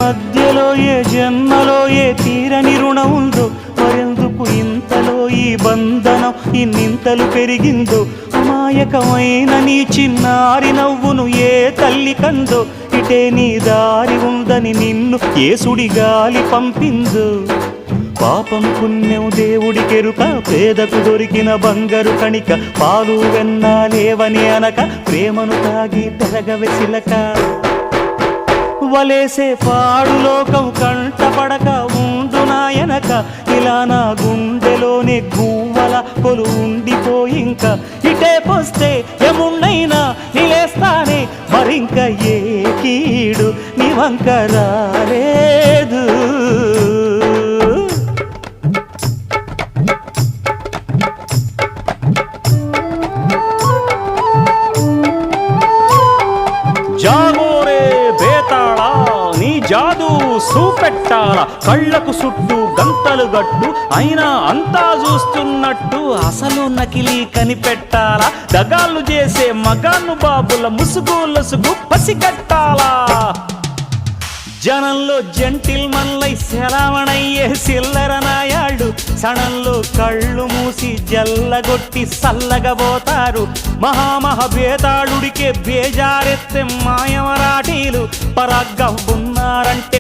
మధ్యలో ఏ జన్మలో ఏ తీరని రుణం ఉందో, మరెందుకు ఇంతలో ఈ బంధనం ఇన్నింతలు పెరిగిందో, అమాయకమైన నీ చిన్నారి నవ్వును ఏ తల్లి కందో, ఇటే నీ దారి ఉందని నిన్ను ఏ సుడిగాలి పంపిందో. పాపం పుణ్యం దేవుడికెరుక, పేదకు దొరికిన బంగారు కణిక, పాలు వెన్నాలేవని అనక ప్రేమను తాగి పెరగవెసిలక. వలేసే పాడు లోకం కంటపడక ఉండు నాయనక, ఇలా నా గుండెలోనే గువ్వల కొలు ఉండిపోయింక. ఇటే పోస్తే ఎమున్నైనా నిలేస్తానే, మరింక ఏ కీడు నీ వంక రాలేదు. జాగోరే బేతాళా, నీ జాదు సూపెట్టాలా, కళ్ళకు చుట్టూ గంతలు గట్టు అయినా అంతా చూస్తున్నట్టు అసలు నకిలీ కనిపెట్టాలా. దగాళ్ళు చేసే మగాను బాబుల ముసుగు లొసుగు పసిగట్టాలా. జనంలో జంటిల్ మల్లై శరవణయ్యే సిల్లర నాయాళ్ళు, సణంలో కళ్ళు మూసి జల్లగొట్టి సల్లగబోతారు. మహామహబేతాళుడికే బేజారెత్తే మాయమరాఠీలు పరాగ్గా ఉన్నారంటే